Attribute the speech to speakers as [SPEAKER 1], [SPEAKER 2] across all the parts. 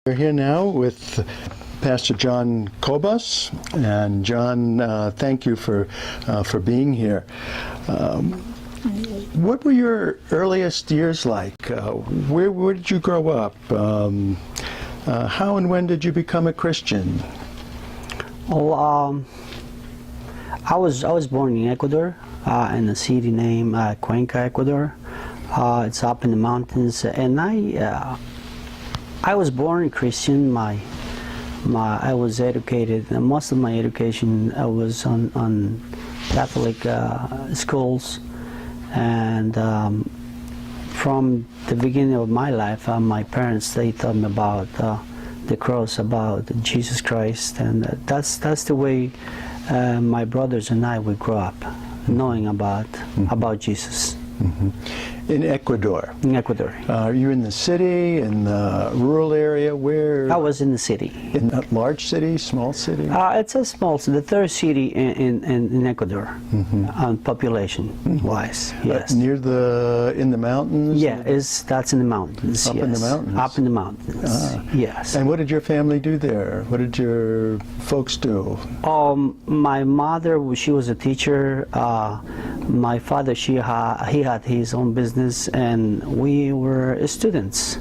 [SPEAKER 1] We're here now with Pastor John Cobos, and John, thank you for being here. What were your earliest years like? Where did you grow up? How and when did you become a Christian?
[SPEAKER 2] Well, I was born in Ecuador, in a city named Cuenca, Ecuador. It's up in the mountains, and I was born Christian. I was educated, and most of my education was on Catholic schools, and from the beginning of my life, my parents, they taught me about the cross, about Jesus Christ, and that's the way my brothers and I would grow up, knowing about Jesus.
[SPEAKER 1] Mm-hmm. In Ecuador?
[SPEAKER 2] In Ecuador.
[SPEAKER 1] Are you in the city, in the rural area? Where?
[SPEAKER 2] I was in the city.
[SPEAKER 1] In a large city, small city?
[SPEAKER 2] It's a small city, the third city in Ecuador, on population-wise, yes.
[SPEAKER 1] Near in the mountains?
[SPEAKER 2] Yeah, that's in the mountains,
[SPEAKER 1] Up
[SPEAKER 2] yes.
[SPEAKER 1] in the mountains?
[SPEAKER 2] Up in the mountains, yes.
[SPEAKER 1] And what did your family do there? What did your folks do?
[SPEAKER 2] My mother, she was a teacher. My father, he had his own business, and we were students.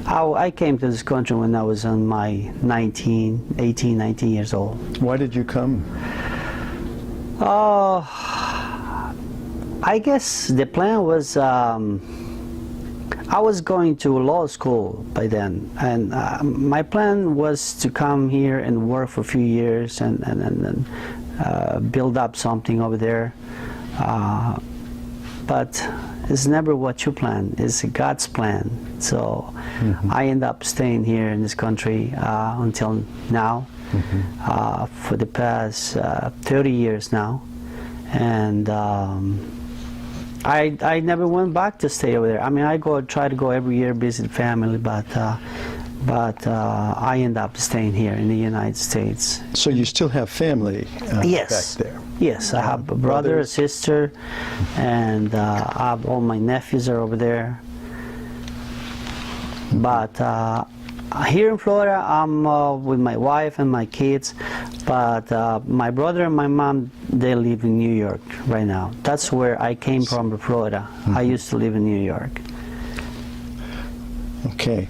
[SPEAKER 2] I came to this country when I was on my 18, 19 years old.
[SPEAKER 1] Why did you come?
[SPEAKER 2] I guess the plan was, I was going to law school by then, and my plan was to come here and work for a few years and build up something over there. But it's never what you plan, it's God's plan. So I end up staying here in this country until now, for the past 30 years now. And I never went back to stay over there. I mean, try to go every year, visit family, but I end up staying here in the United States.
[SPEAKER 1] So you still have family
[SPEAKER 2] Yes.
[SPEAKER 1] back there?
[SPEAKER 2] Yes, I have a brother, a sister, and all my nephews are over there. But here in Florida, I'm with my wife and my kids, but my brother and my mom, they live in New York right now. That's where I came from, Florida. I used to live in New York.
[SPEAKER 1] Okay.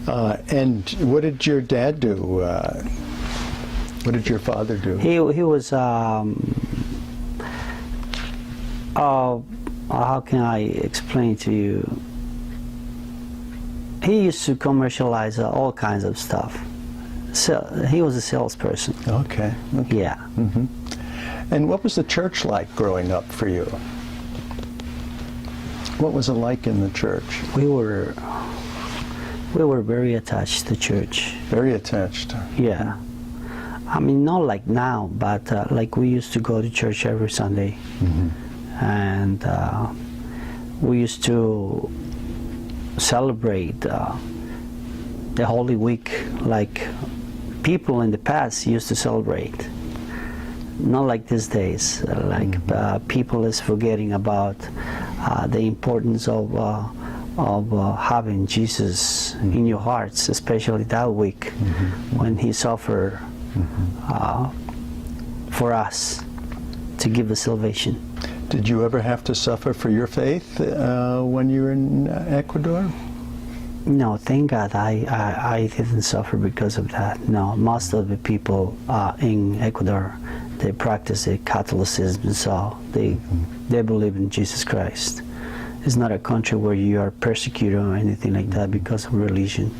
[SPEAKER 1] And what did your dad do? What did your father do?
[SPEAKER 2] He was, how can I explain to you? He used to commercialize all kinds of stuff. So he was a salesperson.
[SPEAKER 1] Okay.
[SPEAKER 2] Yeah.
[SPEAKER 1] And what was the church like growing up for you? What was it like in the church?
[SPEAKER 2] We were very attached to church.
[SPEAKER 1] Very attached.
[SPEAKER 2] Yeah. I mean, not like now, but like we used to go to church every Sunday. And we used to celebrate the Holy Week like people in the past used to celebrate. Not like these days, like people is forgetting about the importance of having Jesus in your hearts, especially that week when He suffered for us to give us salvation.
[SPEAKER 1] Did you ever have to suffer for your faith when you were in Ecuador?
[SPEAKER 2] No, thank God I didn't suffer because of that. No, most of the people in Ecuador, they practice the Catholicism, so they believe in Jesus Christ. It's not a country where you are persecuted or anything like that because of religion.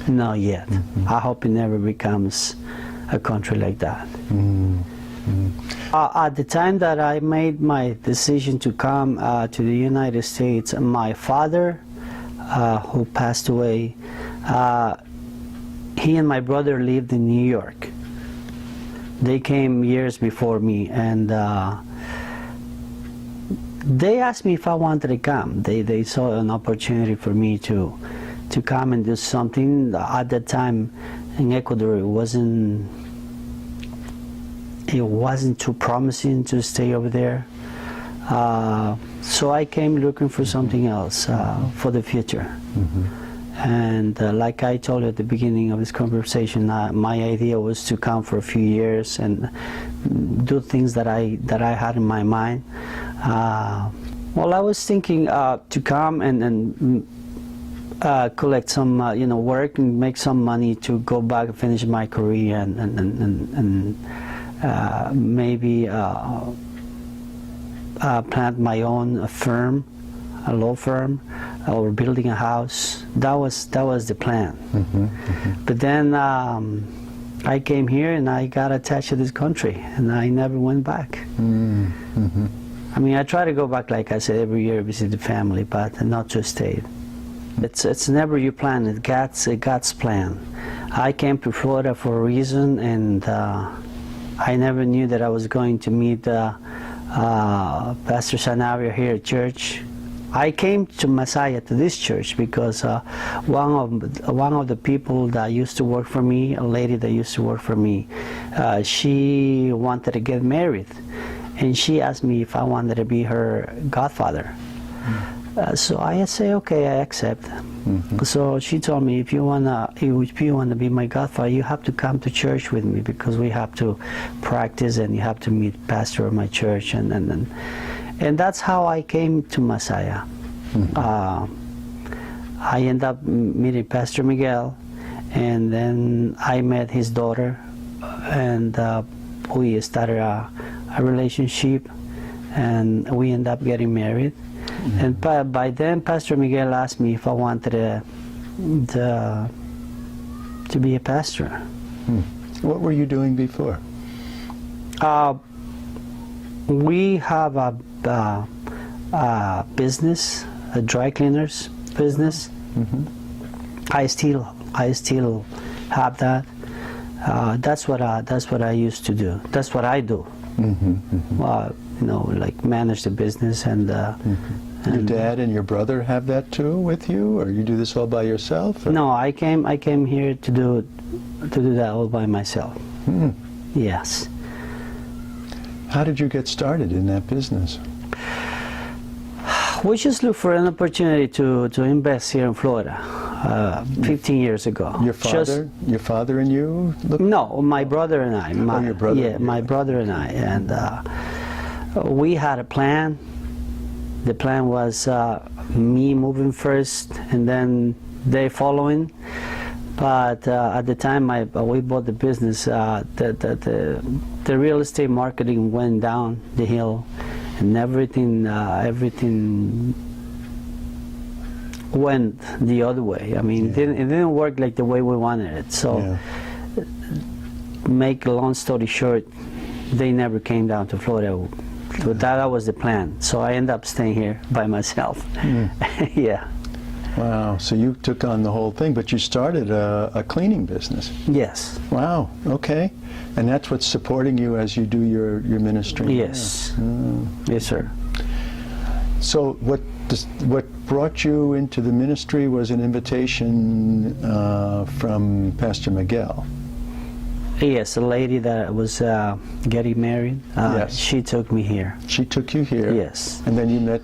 [SPEAKER 2] Not yet. I hope it never becomes a country like that. At the time that I made my decision to come to the United States, my father, who passed away, he and my brother lived in New York. They came years before me, and they asked me if I wanted to come. They saw an opportunity for me to come and do something. At that time in Ecuador, it wasn't too promising to stay over there. So I came looking for something else for the future. And like I told you at the beginning of this conversation, my idea was to come for a few years and do things that I had in my mind. Well, I was thinking to come and collect some, work and make some money to go back and finish my career and maybe plant my own firm, a law firm, or building a house. That was the plan. But then I came here and I got attached to this country, and I never went back. I mean, I try to go back, like I said, every year visit the family, but not to stay. It's never your plan. It's God's plan. I came to Florida for a reason, and I never knew that I was going to meet Pastor Sanabria here at church. I came to Messiah, to this church, because one of the people that used to work for me, a lady that used to work for me, she wanted to get married, and she asked me if I wanted to be her godfather. So I say, okay, I accept. So she told me, if you wanna be my godfather, you have to come to church with me, because we have to practice and you have to meet pastor of my church, and that's how I came to Messiah. I ended up meeting Pastor Miguel, and then I met his daughter, and we started a relationship, and we ended up getting married. And by then, Pastor Miguel asked me if I wanted to be a pastor.
[SPEAKER 1] What were you doing before?
[SPEAKER 2] We have a business, a dry cleaners business. I still have that. That's what I used to do. That's what I do. Like manage the business and.
[SPEAKER 1] Your dad and your brother have that too with you, or you do this all by yourself? Or?
[SPEAKER 2] No, I came here to do that all by myself. Yes.
[SPEAKER 1] How did you get started in that business?
[SPEAKER 2] We just looked for an opportunity to invest here in Florida 15 years ago.
[SPEAKER 1] Your father and you?
[SPEAKER 2] No, my brother and I.
[SPEAKER 1] Your brother?
[SPEAKER 2] Yeah, my brother and I. And we had a plan. The plan was me moving first and then they following. But at the time we bought the business, the real estate marketing went down the hill, and everything went the other way. I mean, it didn't work like the way we wanted it. So, make a long story short, they never came down to Florida. But that was the plan. So I ended up staying here by myself. Yeah.
[SPEAKER 1] Wow. So you took on the whole thing, but you started a cleaning business.
[SPEAKER 2] Yes.
[SPEAKER 1] Wow. Okay. And that's what's supporting you as you do your ministry.
[SPEAKER 2] Yes. Yes, sir.
[SPEAKER 1] So what brought you into the ministry was an invitation from Pastor Miguel.
[SPEAKER 2] Yes, a lady that was getting married.
[SPEAKER 1] Yes.
[SPEAKER 2] She took me here.
[SPEAKER 1] She took you here.
[SPEAKER 2] Yes.
[SPEAKER 1] And then you met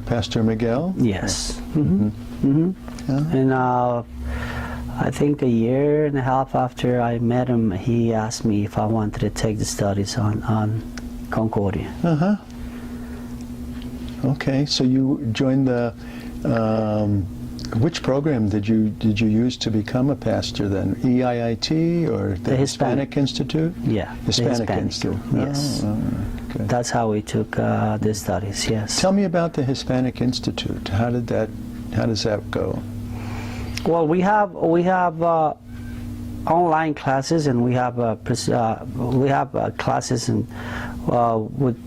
[SPEAKER 1] Pastor Miguel.
[SPEAKER 2] Yes. And I think a year and a half after I met him, he asked me if I wanted to take the studies on Concordia.
[SPEAKER 1] Okay, so you joined the. Which program did you use to become a pastor then? EIIT or the Hispanic Institute?
[SPEAKER 2] Yeah,
[SPEAKER 1] Hispanic Institute.
[SPEAKER 2] Yes.
[SPEAKER 1] Okay.
[SPEAKER 2] That's how we took the studies. Yes.
[SPEAKER 1] Tell me about the Hispanic Institute. How does that go?
[SPEAKER 2] Well, we have online classes, and we have classes with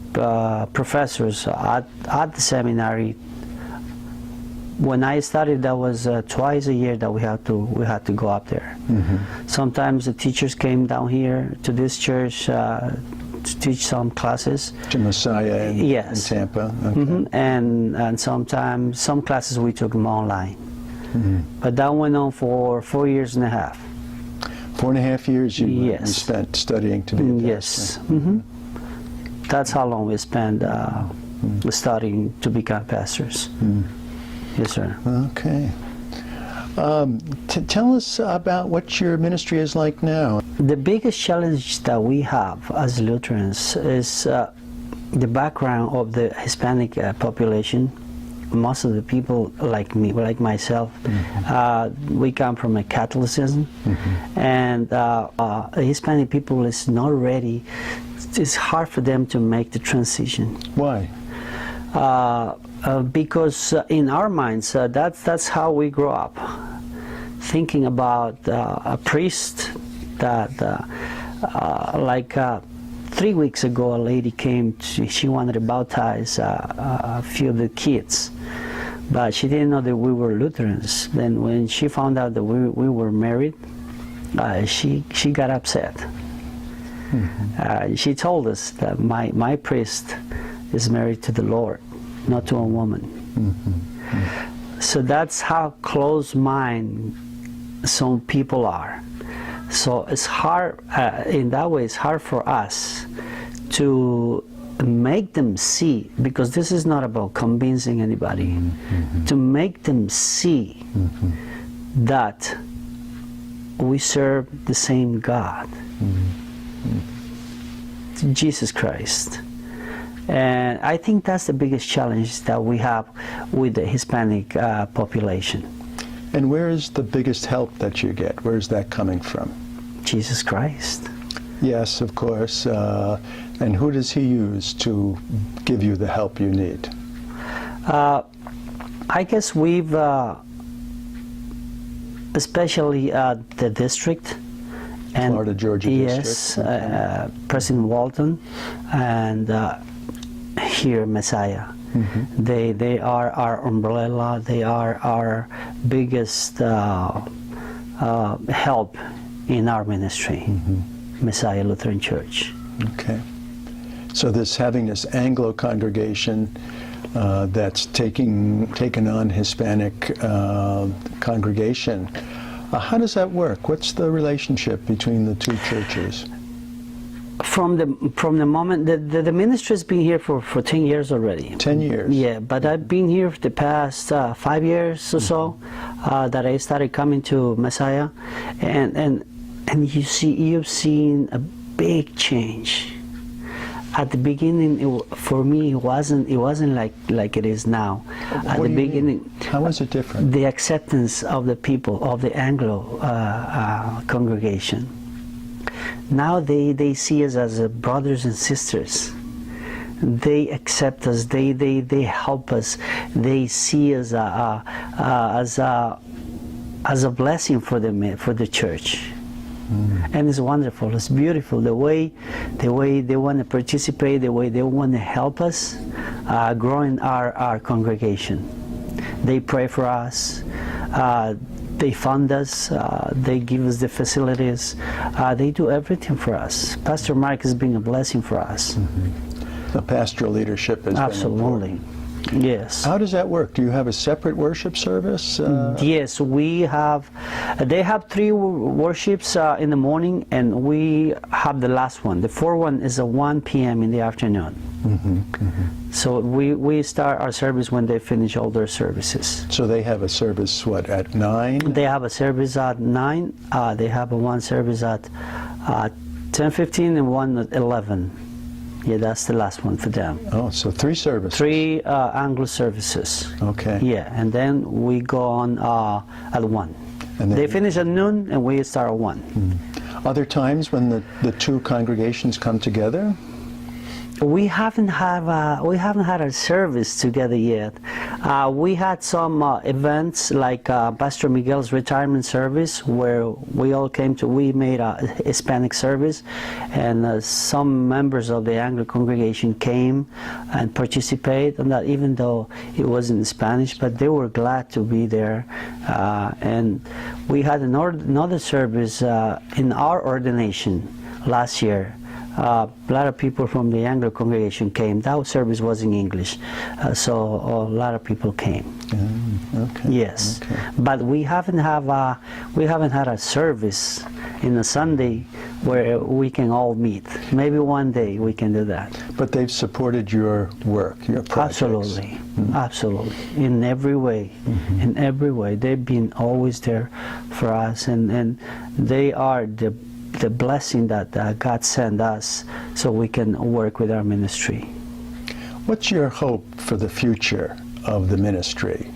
[SPEAKER 2] professors at the seminary. When I started, that was twice a year that we had to go up there. Sometimes the teachers came down here to this church to teach some classes.
[SPEAKER 1] To Messiah in Tampa. Okay.
[SPEAKER 2] And sometimes some classes we took them online. But that went on for 4 years and a half.
[SPEAKER 1] 4.5 years you spent studying to be a pastor.
[SPEAKER 2] Yes. That's how long we spent studying to become pastors. Yes, sir.
[SPEAKER 1] Okay. Tell us about what your ministry is like now.
[SPEAKER 2] The biggest challenge that we have as Lutherans is the background of the Hispanic population. Most of the people, like me, like myself, we come from a Catholicism, and Hispanic people is not ready. It's hard for them to make the transition.
[SPEAKER 1] Why?
[SPEAKER 2] Because in our minds, that's how we grow up, thinking about a priest that, 3 weeks ago, a lady came. She wanted to baptize a few of the kids, but she didn't know that we were Lutherans. Then when she found out that we were married, she got upset. She told us that my priest is married to the Lord, not to a woman. So that's how close-minded some people are. So it's hard, in that way, it's hard for us to make them see, because this is not about convincing anybody, to make them see that we serve the same God, Jesus Christ. And I think that's the biggest challenge that we have with the Hispanic population.
[SPEAKER 1] And where is the biggest help that you get? Where is that coming from?
[SPEAKER 2] Jesus Christ.
[SPEAKER 1] Yes, of course. And who does he use to give you the help you need?
[SPEAKER 2] I guess we've, especially the district, and
[SPEAKER 1] Florida, Georgia
[SPEAKER 2] yes,
[SPEAKER 1] district.
[SPEAKER 2] President Walton, and here Messiah. They are our umbrella. They are our biggest help in our ministry, Messiah Lutheran Church.
[SPEAKER 1] Okay. So having this Anglo congregation that's taken on Hispanic congregation, how does that work? What's the relationship between the two churches?
[SPEAKER 2] From the moment the ministry has been here for 10 years already.
[SPEAKER 1] 10 years.
[SPEAKER 2] Yeah, but I've been here for the past 5 years or so that I started coming to Messiah, and you've seen a big change. At the beginning, for me, it wasn't like it is now. At the beginning,
[SPEAKER 1] how was it different?
[SPEAKER 2] The acceptance of the people of the Anglo congregation. Now they see us as brothers and sisters. They accept us. They help us. They see us as a blessing for the church. And it's wonderful. It's beautiful. The way they want to participate, the way they want to help us growing our congregation. They pray for us. They fund us, they give us the facilities, they do everything for us. Pastor Mark has been a blessing for us.
[SPEAKER 1] The pastoral leadership has
[SPEAKER 2] Absolutely.
[SPEAKER 1] been important.
[SPEAKER 2] Yes.
[SPEAKER 1] How does that work? Do you have a separate worship service?
[SPEAKER 2] Yes, we have. They have 3 worships in the morning, and we have the last one. The 4th one is at 1 p.m. in the afternoon. So we start our service when they finish all their services.
[SPEAKER 1] So they have a service, what, at 9?
[SPEAKER 2] They have a service at 9. They have one service at 10:15 and one at 11. Yeah, that's the last one for them.
[SPEAKER 1] Oh, so 3 services.
[SPEAKER 2] 3 Anglo services.
[SPEAKER 1] Okay.
[SPEAKER 2] Yeah, and then we go on at 1.
[SPEAKER 1] And
[SPEAKER 2] they finish at noon, and we start at 1.
[SPEAKER 1] Are there times when the 2 congregations come together?
[SPEAKER 2] We haven't had a service together yet. We had some events like Pastor Miguel's retirement service, where we made a Hispanic service, and some members of the Anglo congregation came and participated in that, even though it wasn't in Spanish, but they were glad to be there. And we had another service in our ordination last year. A lot of people from the Anglo congregation came. That service was in English, so a lot of people came.
[SPEAKER 1] Okay.
[SPEAKER 2] Yes,
[SPEAKER 1] okay.
[SPEAKER 2] but we haven't had a service in a Sunday where we can all meet. Maybe one day we can do that.
[SPEAKER 1] But they've supported your work, your projects.
[SPEAKER 2] Absolutely, Absolutely. In every way. In every way. They've been always there for us, and they are the blessing that God sent us so we can work with our ministry.
[SPEAKER 1] What's your hope for the future of the ministry?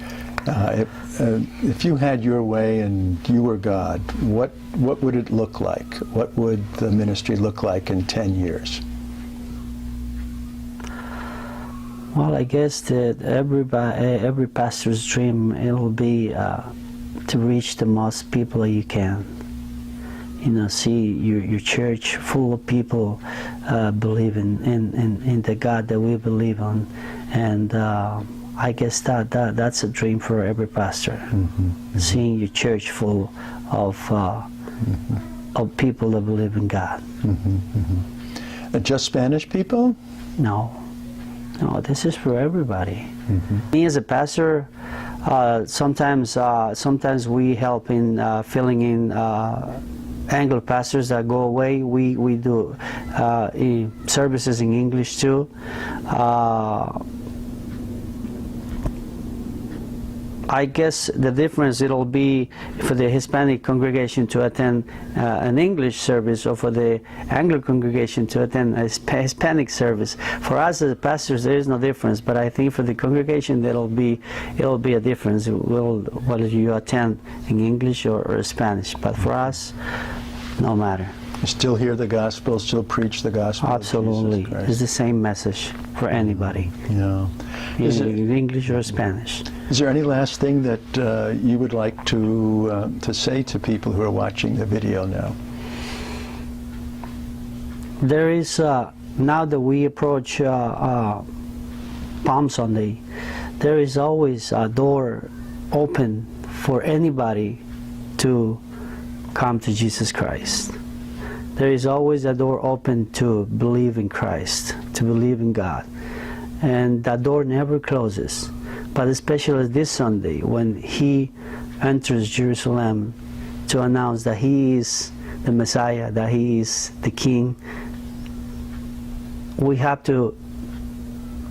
[SPEAKER 1] If you had your way and you were God, what would it look like? What would the ministry look like in 10 years?
[SPEAKER 2] Well, I guess that every pastor's dream, it'll be to reach the most people you can. You know, see your church full of people believing in the God that we believe on, and I guess that's a dream for every pastor. Seeing your church full of people that believe in God.
[SPEAKER 1] Just Spanish people?
[SPEAKER 2] No, this is for everybody. Me as a pastor, sometimes we help in filling in Anglo pastors that go away. We do services in English too. I guess the difference it'll be for the Hispanic congregation to attend an English service, or for the Anglo congregation to attend a Hispanic service. For us as pastors, there is no difference, but I think for the congregation it'll be a difference whether you attend in English or Spanish. But for us, no matter.
[SPEAKER 1] You still hear the gospel, still preach the gospel.
[SPEAKER 2] Absolutely,
[SPEAKER 1] of Jesus Christ.
[SPEAKER 2] it's the same message for anybody.
[SPEAKER 1] Yeah.
[SPEAKER 2] In English or Spanish.
[SPEAKER 1] Is there any last thing that you would like to say to people who are watching the video now?
[SPEAKER 2] There is, now that we approach Palm Sunday, there is always a door open for anybody to come to Jesus Christ. There is always a door open to believe in Christ, to believe in God. And that door never closes. But especially this Sunday, when He enters Jerusalem to announce that He is the Messiah, that He is the King, we have to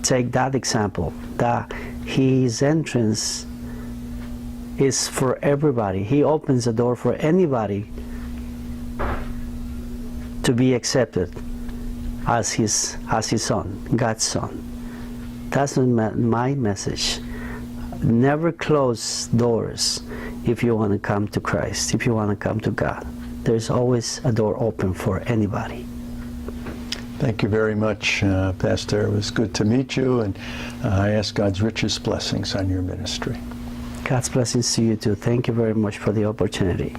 [SPEAKER 2] take that example, that His entrance is for everybody. He opens the door for anybody to be accepted as his son, God's son. That's my message. Never close doors if you want to come to Christ, if you want to come to God. There's always a door open for anybody.
[SPEAKER 1] Thank you very much, Pastor. It was good to meet you, and I ask God's richest blessings on your ministry.
[SPEAKER 2] God's blessings to you too. Thank you very much for the opportunity.